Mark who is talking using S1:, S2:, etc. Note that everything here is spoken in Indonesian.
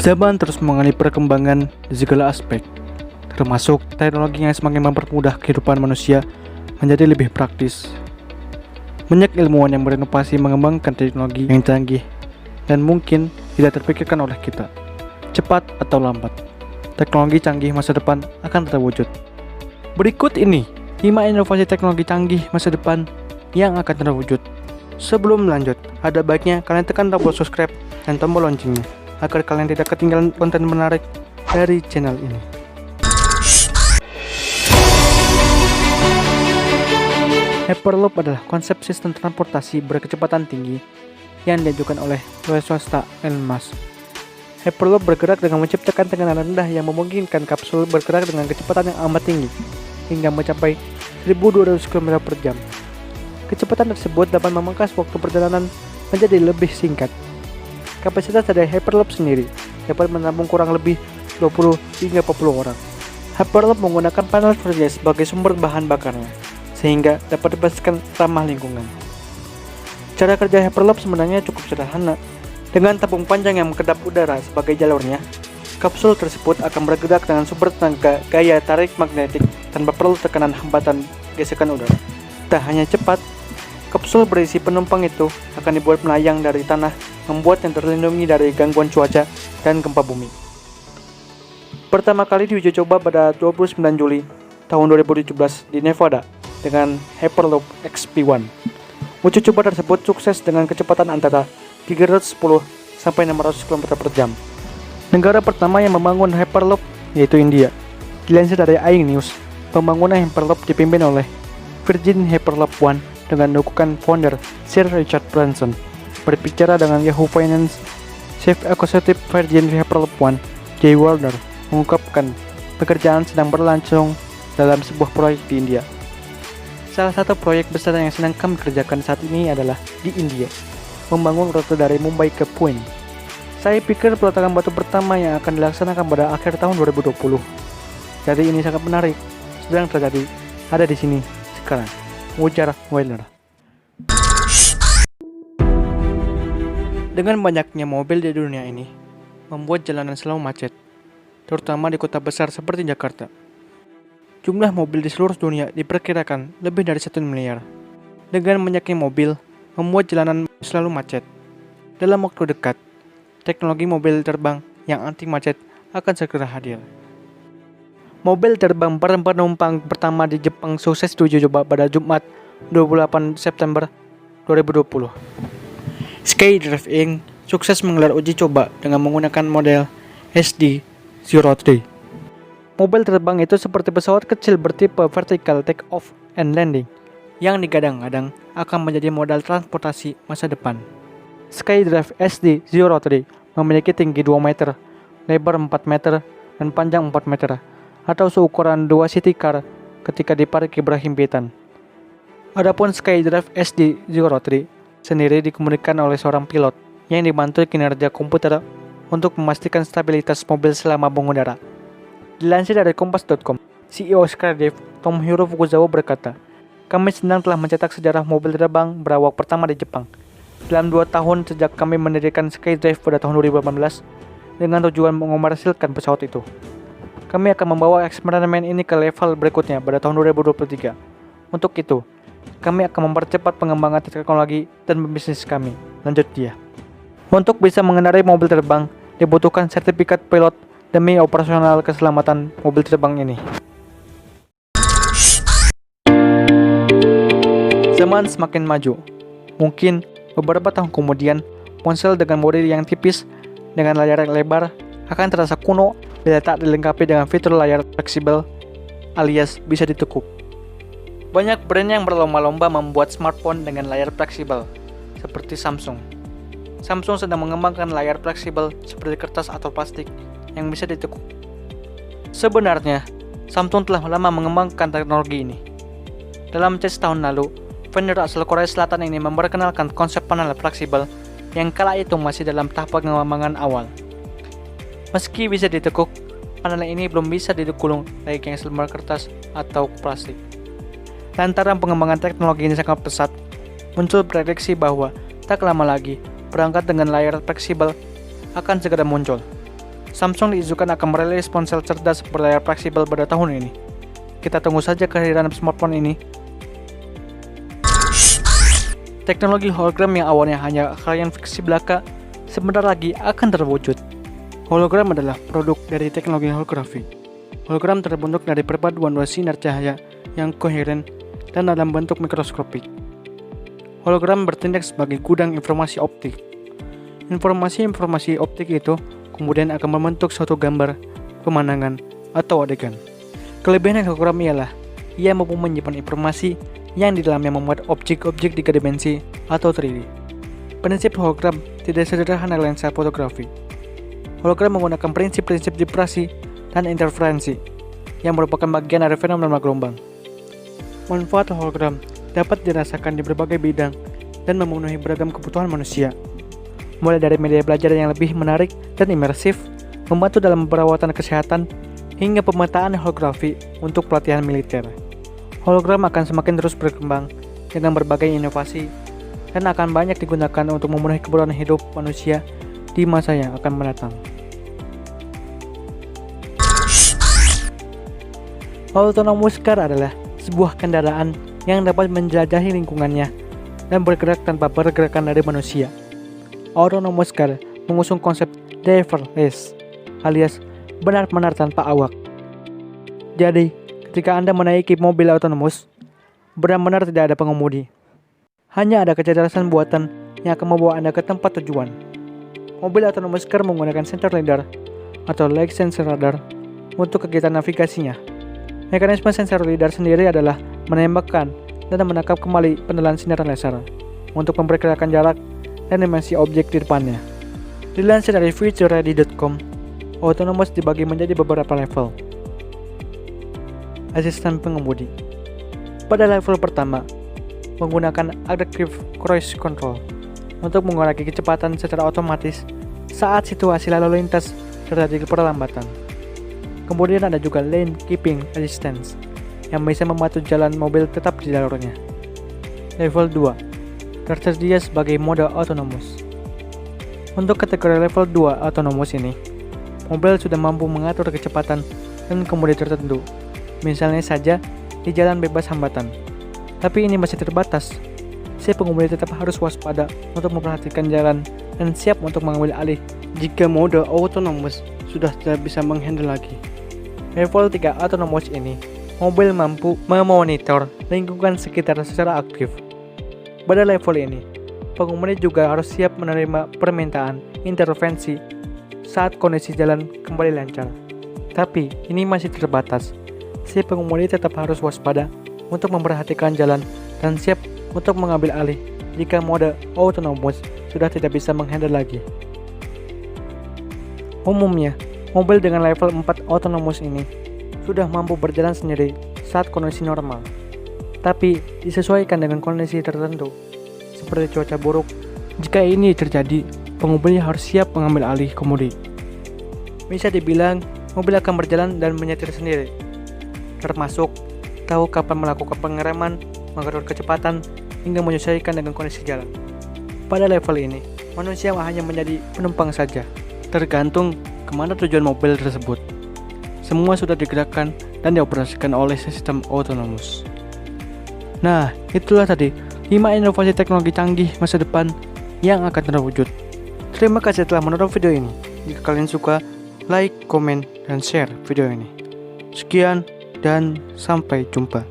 S1: Zaman terus mengalami perkembangan di segala aspek, termasuk teknologi yang semakin mempermudah kehidupan manusia menjadi lebih praktis. Banyak ilmuwan yang berinovasi mengembangkan teknologi yang canggih dan mungkin tidak terpikirkan oleh kita. Cepat atau lambat, teknologi canggih masa depan akan terwujud. Berikut ini 5 inovasi teknologi canggih masa depan yang akan terwujud. Sebelum lanjut, ada baiknya kalian tekan tombol subscribe dan tombol loncengnya agar kalian tidak ketinggalan konten menarik dari channel ini. Hyperloop adalah konsep sistem transportasi berkecepatan tinggi yang diajukan oleh proyek swasta Elon Musk. Hyperloop bergerak dengan menciptakan tekanan rendah yang memungkinkan kapsul bergerak dengan kecepatan yang amat tinggi hingga mencapai 1.200 km per jam. Kecepatan tersebut dapat memangkas waktu perjalanan menjadi lebih singkat. Kapasitas dari Hyperloop sendiri dapat menampung kurang lebih 20 hingga 40 orang. Hyperloop menggunakan panel surya sebagai sumber bahan bakarnya, sehingga dapat dipastikan ramah lingkungan. Cara kerja Hyperloop sebenarnya cukup sederhana. Dengan tabung panjang yang mengendap udara sebagai jalurnya, kapsul tersebut akan bergerak dengan sumber tenaga gaya tarik magnetik tanpa perlu tekanan hambatan gesekan udara. Tak hanya cepat, kapsul berisi penumpang itu akan dibuat melayang dari tanah, membuat yang terlindungi dari gangguan cuaca dan gempa bumi. Pertama kali diuji coba pada 29 Juli tahun 2017 di Nevada dengan Hyperloop XP1. Uji coba tersebut sukses dengan kecepatan antara 310 sampai 600 km per jam. Negara pertama yang membangun Hyperloop yaitu India. Dilansir dari iNews, pembangunan Hyperloop dipimpin oleh Virgin Hyperloop One dengan dukungan founder Sir Richard Branson. Berbicara dengan Yahoo Finance, Chief Executive Virgin Hyperloop One, Jay Warner, mengungkapkan pekerjaan sedang berlangsung dalam sebuah proyek di India. Salah satu proyek besar yang sedang kami kerjakan saat ini adalah di India, membangun rute dari Mumbai ke Pune. Saya pikir peletakan batu pertama yang akan dilaksanakan pada akhir tahun 2020. Jadi ini sangat menarik, sedang terjadi, ada di sini sekarang, ujar Warner. Dengan banyaknya mobil di dunia ini, membuat jalanan selalu macet, terutama di kota besar seperti Jakarta. Jumlah mobil di seluruh dunia diperkirakan lebih dari 1 miliar. Dengan banyaknya mobil, membuat jalanan selalu macet. Dalam waktu dekat, teknologi mobil terbang yang anti macet akan segera hadir. Mobil terbang penumpang pertama di Jepang sukses diuji coba pada Jumat 28 September 2020. SkyDrive Inc. sukses menggelar uji coba dengan menggunakan model SD-03. Mobil terbang itu seperti pesawat kecil bertipe vertical take-off and landing yang digadang-gadang akan menjadi modal transportasi masa depan. SkyDrive SD-03 memiliki tinggi 2 meter, lebar 4 meter, dan panjang 4 meter, atau seukuran 2 city car ketika diparkir berhimpitan. Adapun SkyDrive SD-03 sendiri dikemudikan oleh seorang pilot yang dibantu kinerja komputer untuk memastikan stabilitas mobil selama mengudara. Dilansir dari Kompas.com, CEO SkyDrive Tomohiro Fukuzawa berkata, "Kami senang telah mencetak sejarah mobil terbang berawak pertama di Jepang. Dalam 2 tahun sejak kami mendirikan SkyDrive pada tahun 2018 dengan tujuan mengomersilkan pesawat itu. Kami akan membawa eksperimen ini ke level berikutnya pada tahun 2023. Untuk itu, kami akan mempercepat pengembangan teknologi dan bisnis kami," lanjut dia. Untuk bisa mengendarai mobil terbang, dibutuhkan sertifikat pilot demi operasional keselamatan mobil terbang ini. Zaman semakin maju. Mungkin beberapa tahun kemudian, ponsel dengan model yang tipis dengan layar yang lebar akan terasa kuno bila tak dilengkapi dengan fitur layar fleksibel alias bisa ditekuk. Banyak brand yang berlomba-lomba membuat smartphone dengan layar fleksibel, seperti Samsung. Samsung sedang mengembangkan layar fleksibel seperti kertas atau plastik yang bisa ditekuk. Sebenarnya, Samsung telah lama mengembangkan teknologi ini. Dalam CES tahun lalu, vendor asal Korea Selatan ini memperkenalkan konsep panel fleksibel yang kala itu masih dalam tahap pengembangan awal. Meski bisa ditekuk, panel ini belum bisa digulung layaknya lembar kertas atau plastik. Lantaran pengembangan teknologi ini sangat pesat, muncul prediksi bahwa tak lama lagi perangkat dengan layar fleksibel akan segera muncul. Samsung diizinkan akan merilis ponsel cerdas berlayar fleksibel pada tahun ini. Kita tunggu saja kehadiran smartphone ini. Teknologi hologram yang awalnya hanya khayal fiksi belaka, sebentar lagi akan terwujud. Hologram adalah produk dari teknologi holografi. Hologram terbentuk dari perpaduan dua sinar cahaya yang koheren dan dalam bentuk mikroskopik. Hologram bertindak sebagai gudang informasi optik. Informasi optik itu kemudian akan membentuk suatu gambar, pemandangan, atau adegan. Kelebihan hologram ialah ia mampu menyimpan informasi yang di dalamnya memuat objek-objek 3 dimensi atau 3D. Prinsip hologram tidak sederhana lensa fotografi. Hologram menggunakan prinsip-prinsip difraksi dan interferensi yang merupakan bagian dari fenomena gelombang. Manfaat hologram dapat dirasakan di berbagai bidang dan memenuhi beragam kebutuhan manusia. Mulai dari media belajar yang lebih menarik dan imersif, membantu dalam perawatan kesehatan, hingga pemetaan holografi untuk pelatihan militer. Hologram akan semakin terus berkembang dengan berbagai inovasi dan akan banyak digunakan untuk memenuhi kebutuhan hidup manusia di masa yang akan mendatang. Autonomous car adalah sebuah kendaraan yang dapat menjelajahi lingkungannya dan bergerak tanpa pergerakan dari manusia. Autonomous car mengusung konsep driverless alias benar-benar tanpa awak. Jadi, ketika Anda menaiki mobil otonomus, benar-benar tidak ada pengemudi. Hanya ada kecerdasan buatan yang akan membawa Anda ke tempat tujuan. Mobil otonomus car menggunakan sensor lidar atau leg sensor radar untuk kegiatan navigasinya. Mekanisme sensor lidar sendiri adalah menembakkan dan menangkap kembali penelan sinar laser untuk memperkirakan jarak dan dimensi objek di depannya. Dilansir dari futureready.com, autonomous dibagi menjadi beberapa level. Asisten pengemudi. Pada level pertama, menggunakan Adaptive Cruise Control untuk mengurangi kecepatan secara otomatis saat situasi lalu lintas terjadi perlambatan. Kemudian ada juga Lane Keeping Assistance yang bisa membantu jalan mobil tetap di jalurnya. Level 2, tersedia sebagai mode autonomous. Untuk kategori level 2 autonomous ini, mobil sudah mampu mengatur kecepatan dan kemudi tertentu, misalnya saja di jalan bebas hambatan. Tapi ini masih terbatas. Si pengemudi tetap harus waspada untuk memperhatikan jalan dan siap untuk mengambil alih jika mode autonomous sudah tidak bisa menghandle lagi. Level 3 autonomous ini, mobil mampu memonitor lingkungan sekitar secara aktif. Pada level ini, pengemudi juga harus siap menerima permintaan intervensi saat kondisi jalan kembali lancar. Tapi ini masih terbatas. Si pengemudi tetap harus waspada untuk memperhatikan jalan dan siap untuk mengambil alih jika mode autonomous sudah tidak bisa menghandle lagi. Umumnya, mobil dengan level 4 autonomous ini sudah mampu berjalan sendiri saat kondisi normal. Tapi disesuaikan dengan kondisi tertentu, seperti cuaca buruk. Jika ini terjadi, pengemudi harus siap mengambil alih kemudi. Bisa dibilang, mobil akan berjalan dan menyetir sendiri, termasuk tahu kapan melakukan pengereman, mengatur kecepatan, hingga menyesuaikan dengan kondisi jalan. Pada level ini, manusia hanya menjadi penumpang saja, tergantung kemana tujuan mobil tersebut. Semua sudah digerakkan dan dioperasikan oleh sistem autonomous. Nah, itulah tadi 5 inovasi teknologi canggih masa depan yang akan terwujud. Terima kasih telah menonton video ini. Jika kalian suka, like, komen, dan share video ini. Sekian dan sampai jumpa.